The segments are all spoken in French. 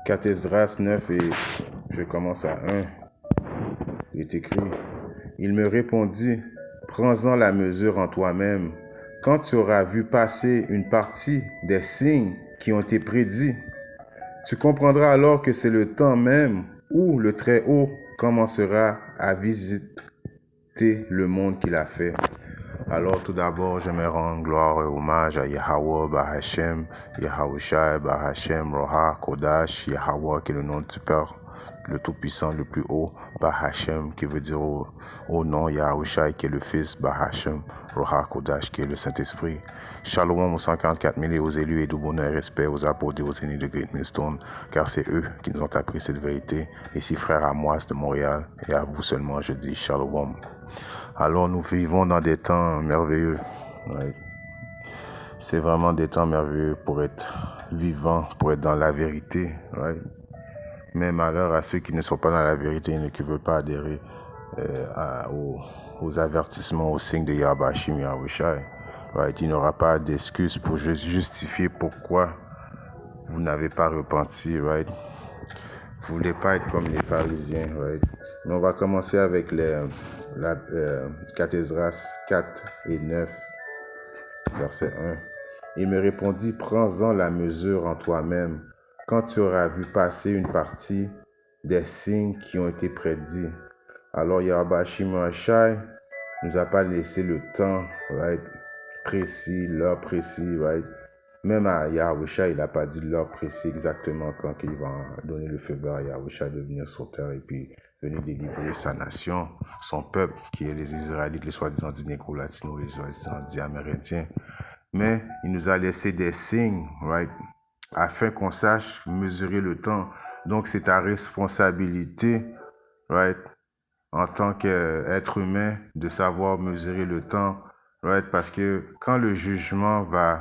Esdras 9 et je commence à 1. Il est écrit, il me répondit, prends-en la mesure en toi-même, quand tu auras vu passer une partie des signes qui ont été prédits. Tu comprendras alors que c'est le temps même où le Très-Haut commencera à visiter le monde qu'il a fait. Alors tout d'abord, je me rends gloire et hommage à Yahweh, Bahashem, Yahawashi, Bahashem, Roha, Kodash, Yahweh qui est le nom du Père, le Tout-Puissant, le plus haut, Bahashem qui veut dire au nom, Yahawashi qui est le Fils, Bahashem, Roha, Kodash qui est le Saint-Esprit. Shalom aux 144 000 et aux élus et du bonheur et respect aux apôtres et aux aînés de Great Millstone, car c'est eux qui nous ont appris cette vérité. Ici frère Amoas de Montréal, et à vous seulement je dis Shalom. Alors nous vivons dans des temps merveilleux. Ouais. C'est vraiment des temps merveilleux pour être vivant, pour être dans la vérité. Ouais. Mais malheur à ceux qui ne sont pas dans la vérité et qui ne veulent pas adhérer aux avertissements, aux signes de Yahweh Shim Yahushai. Right. Il n'y aura pas d'excuse pour justifier pourquoi vous n'avez pas repenti. Right. Vous ne voulez pas être comme les pharisiens. Right. Mais on va commencer avec 4 Esdras 4 et 9, verset 1. Il me répondit, prends-en la mesure en toi-même, quand tu auras vu passer une partie des signes qui ont été prédits. Alors Yahweh Shim Yahushai nous a pas laissé le temps, right, précis, l'heure précis, right. Même à Yahushua, il n'a pas dit l'heure précis exactement quand il va donner le feu vert à Yahushua de venir sur terre et puis venir délivrer sa nation, son peuple, qui est les Israélites, les soi-disant dits négro-latinos, les soi-disant dits amérindiens. Mais il nous a laissé des signes, right, afin qu'on sache mesurer le temps. Donc c'est ta responsabilité, right, en tant qu'être humain, de savoir mesurer le temps, right, parce que quand le jugement va...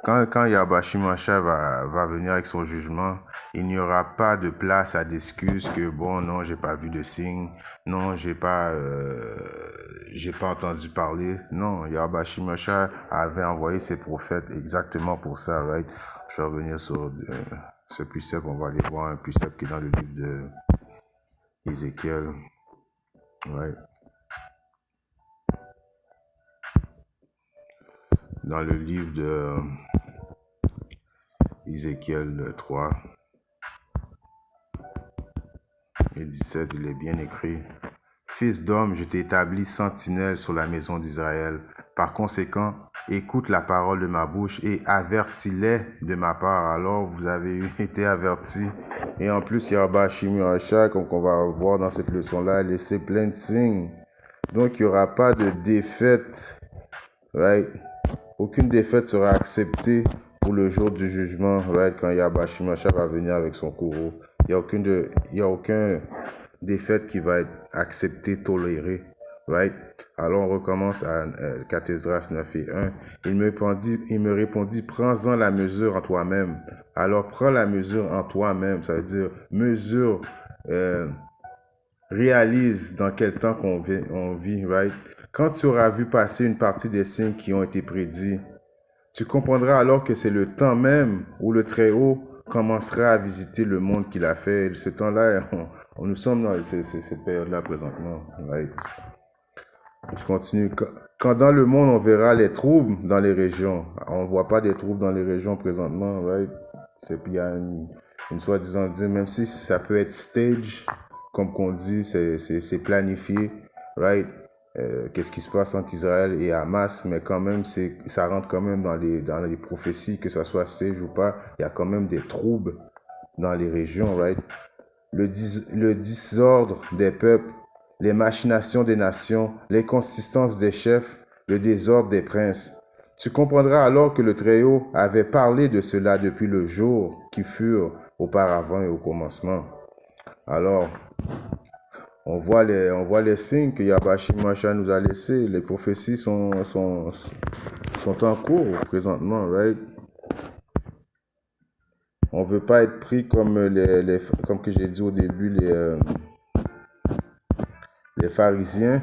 Quand Yahweh Shim Yahushai va venir avec son jugement, il n'y aura pas de place à d'excuses que bon, non, j'ai pas vu de signe, non, j'ai pas entendu parler. Non, Yahweh Shim Yahushai avait envoyé ses prophètes exactement pour ça, right? Je vais revenir sur ce précepte, on va aller voir un précepte qui est dans le livre de Ézéchiel, right? Dans le livre de Ézéchiel 3 et 17, il est bien écrit. Fils d'homme, je t'ai établi sentinelle sur la maison d'Israël. Par conséquent, écoute la parole de ma bouche et avertis-les de ma part. Alors, vous avez été avertis. Et en plus, Yahweh Shim Yahushai, comme on va voir dans cette leçon-là, a laissé plein de signes. Donc, il n'y aura pas de défaite. Right? Aucune défaite sera acceptée pour le jour du jugement, right? Quand Yahweh Shim Yahushai va venir avec son courroux. Il n'y a aucun défaite qui va être acceptée, tolérée, right? Alors on recommence à 4 Esdras 9 et 1. Il me répondit, prends-en la mesure en toi-même. Alors prends la mesure en toi-même, ça veut dire mesure, réalise dans quel temps on vit, right? Quand tu auras vu passer une partie des signes qui ont été prédits, tu comprendras alors que c'est le temps même où le Très-Haut commencera à visiter le monde qu'il a fait. Et ce temps-là, nous sommes dans cette période-là présentement. Right? Je continue. Quand dans le monde, on verra les troubles dans les régions. On ne voit pas des troubles dans les régions présentement. Right? Il y a une soi-disant dire, même si ça peut être stage, comme qu'on dit, c'est planifié. Right? Qu'est-ce qui se passe entre Israël et Hamas, mais quand même, ça rentre quand même dans les prophéties, que ce soit stage ou pas, il y a quand même des troubles dans les régions, right? Le désordre des peuples, les machinations des nations, l'inconsistance des chefs, le désordre des princes. Tu comprendras alors que le Très-Haut avait parlé de cela depuis le jour qui furent auparavant et au commencement. Alors, on voit les signes que Yahweh Shim Yahushai nous a laissés. Les prophéties sont en cours présentement, right? On veut pas être pris comme comme que j'ai dit au début, les pharisiens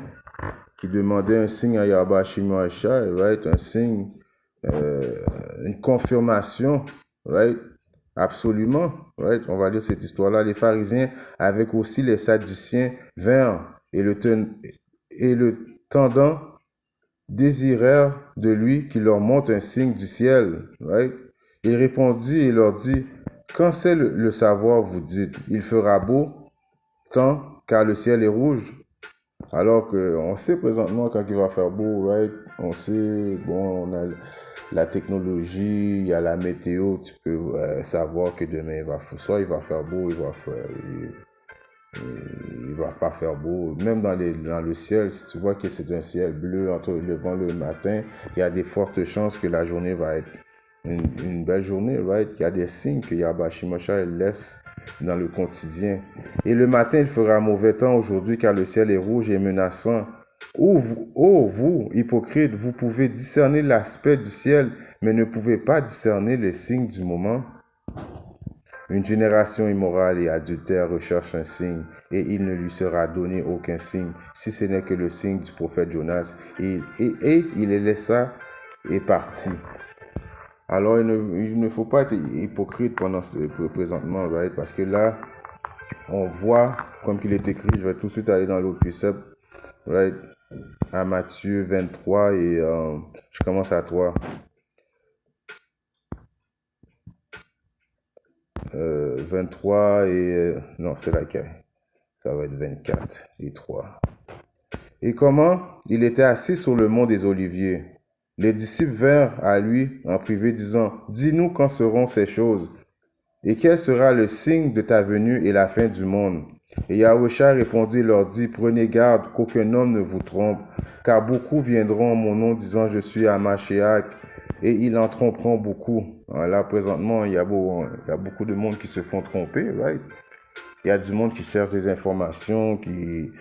qui demandaient un signe à Yahweh Shim Yahushai, right? Un signe, une confirmation, right? Absolument. Right? On va lire cette histoire-là. Les pharisiens, avec aussi les sadduciens, vinrent et le tendant désirèrent de lui qu'il leur montre un signe du ciel. Right? Il répondit et leur dit, quand c'est le savoir, vous dites, il fera beau, tant car le ciel est rouge. Alors qu'on sait présentement quand il va faire beau, right? On sait, bon, on a la technologie, il y a la météo, tu peux savoir que demain, soit il va faire beau, il va pas faire beau. Même dans le ciel, si tu vois que c'est un ciel bleu entre le vent le matin, il y a des fortes chances que la journée va être une belle journée, right? Il y a des signes que Yahweh Shimosha laisse dans le quotidien. Et le matin, il fera mauvais temps aujourd'hui car le ciel est rouge et menaçant. Vous, hypocrites, vous pouvez discerner l'aspect du ciel, mais ne pouvez pas discerner les signes du moment. Une génération immorale et adultère recherche un signe, et il ne lui sera donné aucun signe, si ce n'est que le signe du prophète Jonas. Et il les laissa et partit. Alors, il ne faut pas être hypocrite présentement, right? Parce que là, on voit, comme il est écrit, je vais tout de suite aller dans l'autre précepte, right? À Matthieu 23 et je commence à 3. 23 et... non, c'est laquelle? Ça va être 24 et 3. Et comment? Il était assis sur le mont des Oliviers. Les disciples vinrent à lui en privé, disant, « Dis-nous quand seront ces choses, et quel sera le signe de ta venue et la fin du monde ?» Et Yahusha répondit et leur dit, « Prenez garde qu'aucun homme ne vous trompe, car beaucoup viendront en mon nom disant, je suis Amashiach, et ils en tromperont beaucoup. » Là, présentement, il y a beaucoup de monde qui se font tromper, right? Il y a du monde qui cherche des informations, qui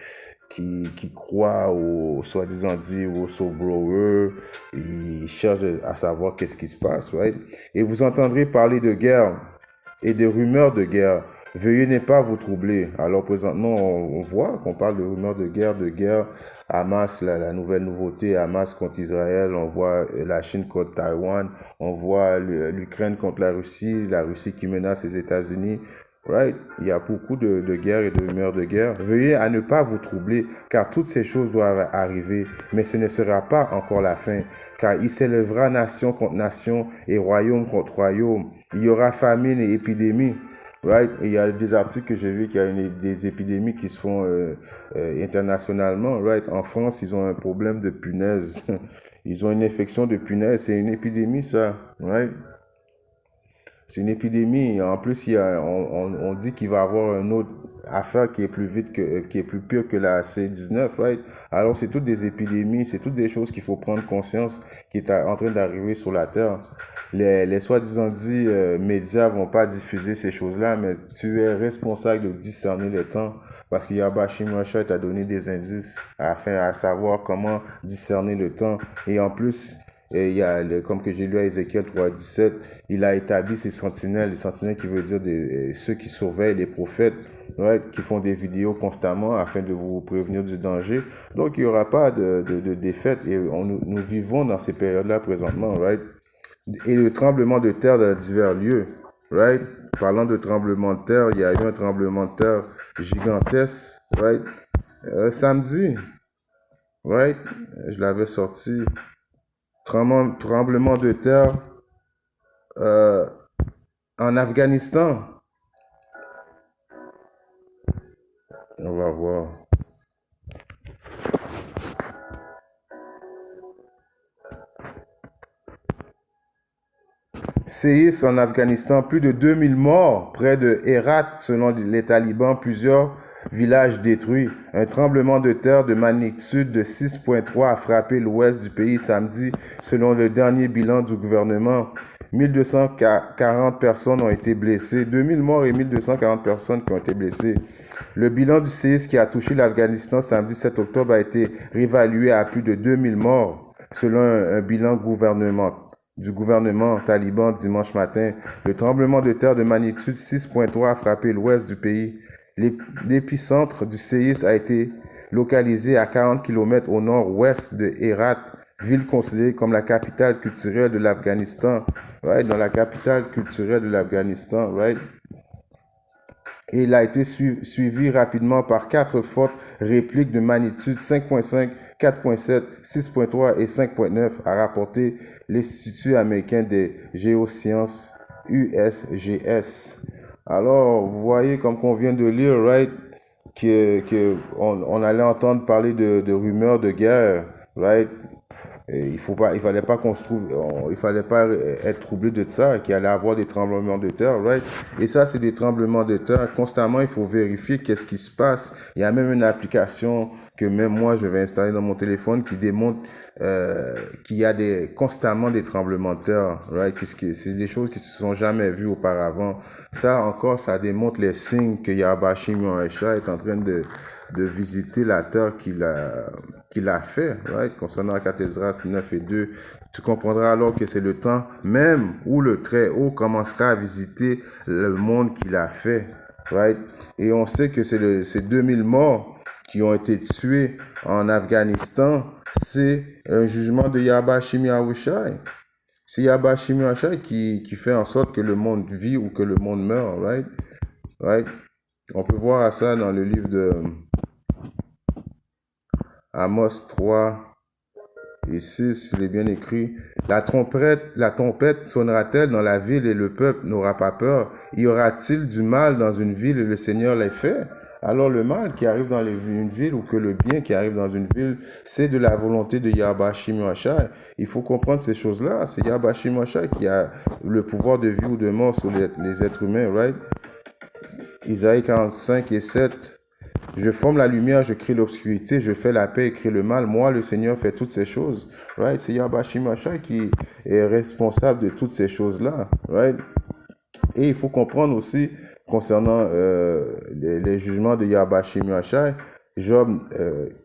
croient aux soi-disant dit aux soul-growers, ils cherchent à savoir qu'est-ce qui se passe, right? Et vous entendrez parler de guerre et de rumeurs de guerre. Veuillez ne pas vous troubler. Alors présentement, on voit qu'on parle de rumeurs de guerre. Hamas, la nouvelle nouveauté, Hamas contre Israël, on voit la Chine contre Taïwan, on voit l'Ukraine contre la Russie qui menace les États-Unis. Right? Il y a beaucoup de guerres et de rumeurs de guerre. Veuillez à ne pas vous troubler, car toutes ces choses doivent arriver, mais ce ne sera pas encore la fin, car il s'élèvera nation contre nation et royaume contre royaume. Il y aura famine et épidémie. Right? Il y a des articles que j'ai vus qu'il y a des épidémies qui se font internationalement. Right? En France, ils ont un problème de punaise. Ils ont une infection de punaise. C'est une épidémie, ça. Right? C'est une épidémie. En plus, on dit qu'il va y avoir une autre affaire qui est plus qui est plus pire que la C19, right? Alors, c'est toutes des épidémies, c'est toutes des choses qu'il faut prendre conscience qui est en train d'arriver sur la Terre. Les soi-disant dit médias vont pas diffuser ces choses-là, mais tu es responsable de discerner les temps parce qu'il y a Bashim Rasha t'a donné des indices afin à savoir comment discerner le temps. Et en plus, et il y a, comme que j'ai lu à Ézéchiel 3,17, il a établi ses sentinelles, les sentinelles qui veut dire ceux qui surveillent les prophètes, right, qui font des vidéos constamment afin de vous prévenir du danger. Donc il n'y aura pas de défaite et nous vivons dans ces périodes-là présentement, right? Et le tremblement de terre dans divers lieux, right? Parlant de tremblement de terre, il y a eu un tremblement de terre gigantesque, right? Samedi, right? Je l'avais sorti. Tremblement de terre en Afghanistan. On va voir. Séisme en Afghanistan, plus de 2000 morts près de Herat selon les talibans, plusieurs villages détruits. Un tremblement de terre de magnitude de 6,3 a frappé l'ouest du pays samedi selon le dernier bilan du gouvernement. 1240 personnes ont été blessées, 2000 morts et 1240 personnes qui ont été blessées. Le bilan du séisme qui a touché l'Afghanistan samedi 7 octobre a été réévalué à plus de 2000 morts selon un bilan du gouvernement taliban dimanche matin. Le tremblement de terre de magnitude 6,3 a frappé l'ouest du pays. L'épicentre du séisme a été localisé à 40 km au nord-ouest de Herat, ville considérée comme la capitale culturelle de l'Afghanistan. right, dans la capitale culturelle de l'Afghanistan, right? Et il a été suivi rapidement par 4 fortes répliques de magnitude 5.5, 4.7, 6.3 et 5.9, a rapporté l'Institut américain des géosciences, USGS. Alors, vous voyez, comme qu'on vient de lire, right, on allait entendre parler de rumeurs de guerre, right? Et il fallait pas qu'on se trouve, il fallait pas être troublé de ça, qu'il allait avoir des tremblements de terre, right? Et ça, c'est des tremblements de terre. Constamment, il faut vérifier qu'est-ce qui se passe. Il y a même une application que même moi, je vais installer dans mon téléphone qui démontre qu'il y a constamment des tremblements de terre, right? C'est des choses qui se sont jamais vues auparavant. Ça, encore, ça démontre les signes que Yahweh Shim Yahweh est en train de visiter la terre qu'il a fait, right? Concernant Acathésras 9 et 2, tu comprendras alors que c'est le temps même où le Très-Haut commencera à visiter le monde qu'il a fait, right? Et on sait que ces 2000 morts qui ont été tués en Afghanistan, c'est un jugement de Yahweh Shim Yahushai. C'est Yahweh Shim Yahushai qui fait en sorte que le monde vit ou que le monde meurt, right? Right? On peut voir ça dans le livre de Amos 3 et 6, il est bien écrit. La trompette sonnera-t-elle dans la ville et le peuple n'aura pas peur? Y aura-t-il du mal dans une ville et le Seigneur l'ait fait? Alors le mal qui arrive dans une ville ou que le bien qui arrive dans une ville, c'est de la volonté de Yahweh Shim Yahweh. Il faut comprendre ces choses-là. C'est Yahweh Shim Yahweh qui a le pouvoir de vie ou de mort sur les êtres humains, right? Isaïe 45 et 7. Je forme la lumière, je crée l'obscurité, je fais la paix et crée le mal. Moi, le Seigneur, fait toutes ces choses. Right? C'est Yahweh Shim Yahweh qui est responsable de toutes ces choses-là. Right? Et il faut comprendre aussi, concernant les jugements de Yahweh Shim Yahweh, Job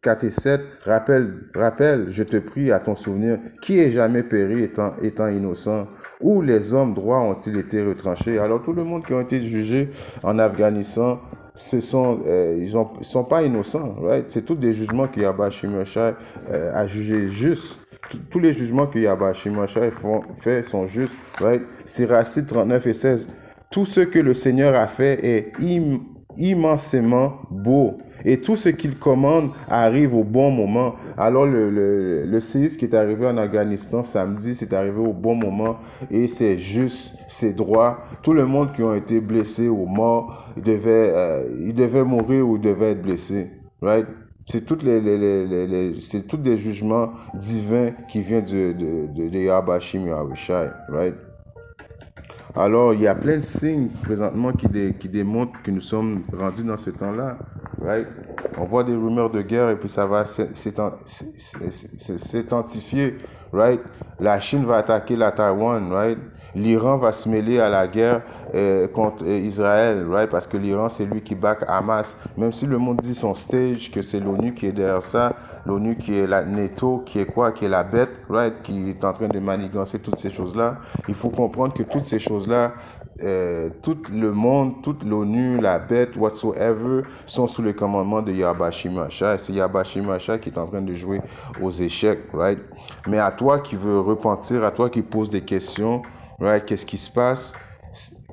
4 et 7, rappelle, je te prie à ton souvenir, qui est jamais péri étant innocent? Où les hommes droits ont-ils été retranchés? Alors tout le monde qui a été jugé en Afghanistan, ils sont pas innocents, right? C'est tous des jugements que Yahweh Shim Yahweh a jugé juste. Tous les jugements que Yahweh Shim Yahweh fait sont justes, right? Siracide 39 et 16. Tout ce que le Seigneur a fait est immensément beau. Et tout ce qu'il commande arrive au bon moment. Alors le séisme qui est arrivé en Afghanistan samedi, c'est arrivé au bon moment et c'est juste, c'est droit. Tout le monde qui a été blessé ou mort, il devait mourir ou il devait être blessé. Right? C'est toutes c'est tous des jugements divins qui viennent de Yahweh Shim Yahushai. Right? Alors, il y a plein de signes présentement qui démontrent que nous sommes rendus dans ce temps-là. Right? On voit des rumeurs de guerre et puis ça va s'intensifier. Right? La Chine va attaquer la Taïwan. Right? L'Iran va se mêler à la guerre contre Israël. Right? Parce que l'Iran, c'est lui qui back Hamas. Même si le monde dit son stage, que c'est l'ONU qui est derrière ça, l'ONU qui est la NATO, qui est quoi? Qui est la bête, right? Qui est en train de manigancer toutes ces choses-là. Il faut comprendre que toutes ces choses-là, tout le monde, toute l'ONU, la bête, whatsoever, sont sous le commandement de Yahweh Shim Yahweh. C'est Yahweh Shim Yahweh qui est en train de jouer aux échecs, right? Mais à toi qui veux repentir, à toi qui pose des questions, right? Qu'est-ce qui se passe?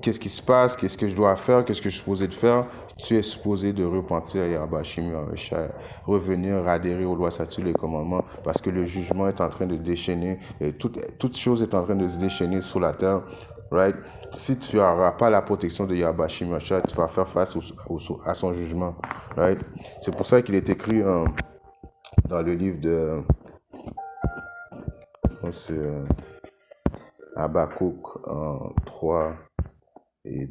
Qu'est-ce qui se passe? Qu'est-ce que je dois faire? Qu'est-ce que je suis supposé de faire? Tu es supposé de repentir, Yahweh Shim Yahweh, revenir, adhérer aux lois, statuts, les commandements, parce que le jugement est en train de déchaîner, et toute chose est en train de se déchaîner sur la terre, right? Si tu n'auras pas la protection de Yahweh Shim Yahweh, tu vas faire face à son jugement, right? C'est pour ça qu'il est écrit dans le livre de Habakkuk 3 et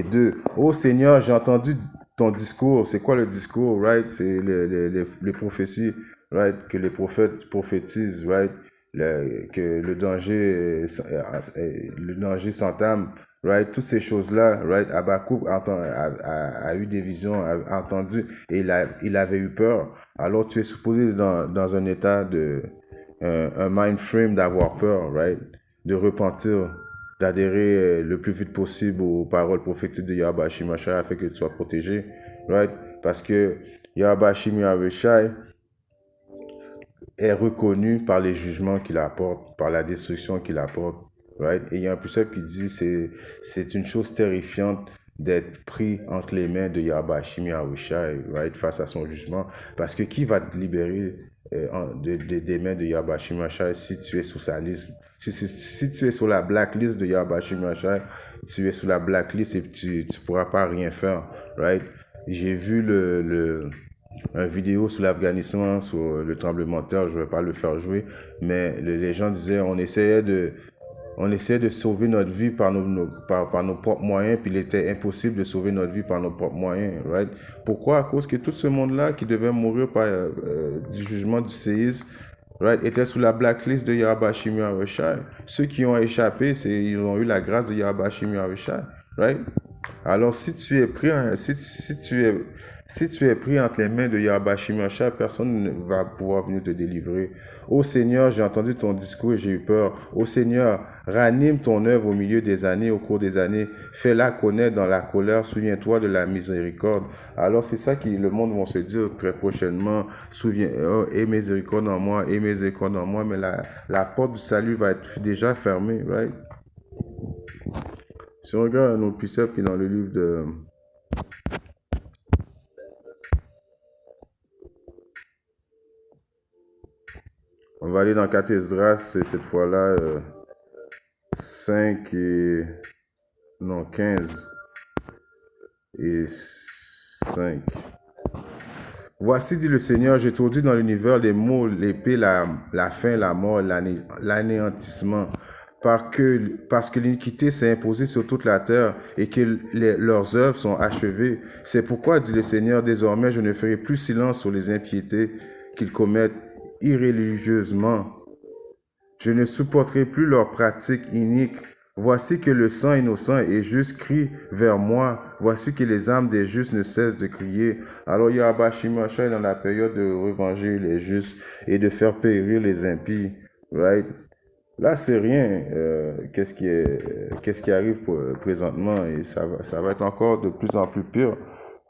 2. Ô Seigneur, j'ai entendu ton discours. C'est quoi le discours, right? C'est les prophéties, right? Que les prophètes prophétisent, right? Que le danger s'entame, right? Toutes ces choses-là, right? Habakkuk a eu des visions, a entendu, et il avait eu peur. Alors tu es supposé dans un état un mind frame d'avoir peur, right? De repentir, d'adhérer le plus vite possible aux paroles prophétiques de Yahweh Shim Yahweh afin que tu sois protégé, right? Parce que Yahweh Shim Yahweh est reconnu par les jugements qu'il apporte, par la destruction qu'il apporte, right? Et il y a un précepte qui dit c'est une chose terrifiante d'être pris entre les mains de Yahweh Hashem Yahushai, right, face à son jugement. Parce que qui va te libérer des mains de Yahweh Hashem Yahushai si tu es sous sa liste? Si tu es sur la blacklist de Yahweh Hashem Yahushai, tu es sous la blacklist et tu ne pourras pas rien faire, right? J'ai vu une vidéo sur l'Afghanistan, sur le tremblement de terre, je ne vais pas le faire jouer, mais les gens disaient on essayait de sauver notre vie par nos propres moyens, puis il était impossible de sauver notre vie par nos propres moyens, right? Pourquoi? À cause que tout ce monde-là qui devait mourir par du jugement du séisme, right, était sous la blacklist de Yahweh Hashem Yahushai. Ceux qui ont échappé, ils ont eu la grâce de Yahweh Hashem Yahushai, right? Alors, si tu es pris, si tu es pris entre les mains de Yahweh Hashem Yahushai, personne ne va pouvoir venir te délivrer. Ô Seigneur, j'ai entendu ton discours et j'ai eu peur. Ô Seigneur, ranime ton œuvre au milieu des années, au cours des années. Fais-la connaître dans la colère. Souviens-toi de la miséricorde. Alors, c'est ça que le monde va se dire très prochainement. Aie miséricorde en moi, aie miséricorde en moi. Mais la porte du salut va être déjà fermée, right? Si on regarde un autre précepte qui est dans le livre de... On va aller dans 4 Esdras, c'est cette fois-là 5 et... Non, 15 et 5. Voici, dit le Seigneur, j'introduis dans l'univers les mots, l'épée, la faim, la mort, l'anéantissement. Parce que l'iniquité s'est imposée sur toute la terre et que leurs œuvres sont achevées. C'est pourquoi, dit le Seigneur, désormais je ne ferai plus silence sur les impiétés qu'ils commettent irréligieusement. Je ne supporterai plus leurs pratiques iniques. Voici que le sang innocent et juste crie vers moi. Voici que les âmes des justes ne cessent de crier. Alors Yahweh Hashem Yahushai est dans la période de revenger les justes et de faire périr les impies. Right? Là, c'est rien. Qu'est-ce qui arrive présentement et ça va être encore de plus en plus pire.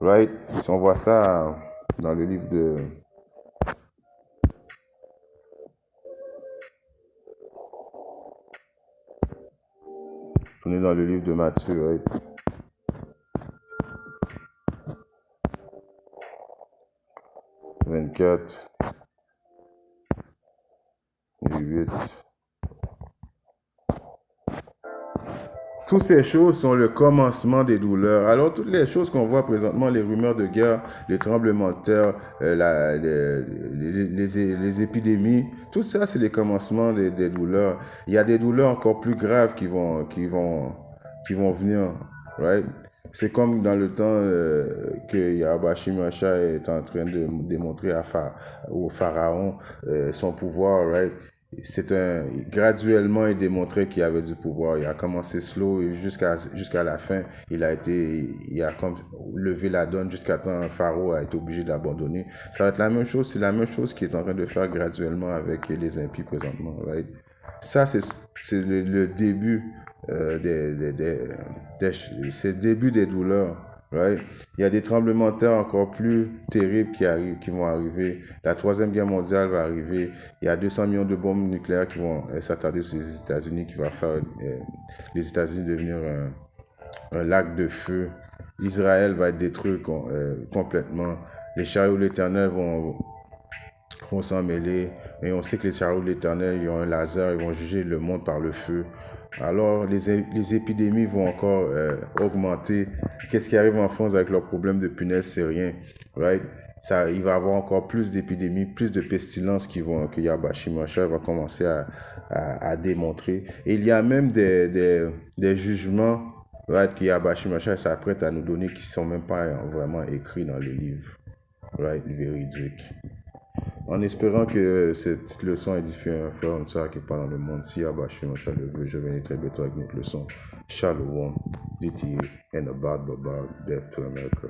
Right? Si on voit ça dans le livre de... On est dans le livre de Matthieu, right? « 24 et 8. Toutes ces choses sont le commencement des douleurs. Alors, toutes les choses qu'on voit présentement, les rumeurs de guerre, les tremblements de terre, les épidémies, tout ça, c'est les commencements des douleurs. Il y a des douleurs encore plus graves qui vont venir, right? C'est comme dans le temps que Yahweh Hashem Yahushai est en train de démontrer au pharaon son pouvoir, right? Graduellement, il démontrait qu'il avait du pouvoir. Il a commencé slow et jusqu'à la fin, il a comme levé la donne jusqu'à temps Pharaon a été obligé d'abandonner. Ça va être la même chose. C'est la même chose qu'il est en train de faire graduellement avec les impies présentement, right? Ça, c'est le début c'est le début des douleurs. Right? Il y a des tremblements de terre encore plus terribles qui vont arriver. La Troisième Guerre mondiale va arriver. Il y a 200 millions de bombes nucléaires qui vont s'attarder sur les États-Unis, qui va faire les États-Unis devenir un lac de feu. Israël va être détruit complètement. Les chariots de l'Éternel vont s'en mêler. Et on sait que les chariots de l'Éternel, ils ont un laser, ils vont juger le monde par le feu. Alors, les épidémies vont encore augmenter. Qu'est-ce qui arrive en France avec leurs problèmes de punaises, c'est rien, right? Il va y avoir encore plus d'épidémies, plus de pestilences que Yahweh Hashem Yahushai va commencer à démontrer. Et il y a même des jugements, right, que Yahweh Hashem Yahushai s'apprête à nous donner qui ne sont même pas vraiment écrits dans le livre, right, véridique. En espérant que cette petite leçon édifie un frère, une soeur quelque part dans le monde. Si Yahweh Hashem Yahushai le veut, je viens très bientôt avec notre leçon. Shalom, DTA, and about death to America.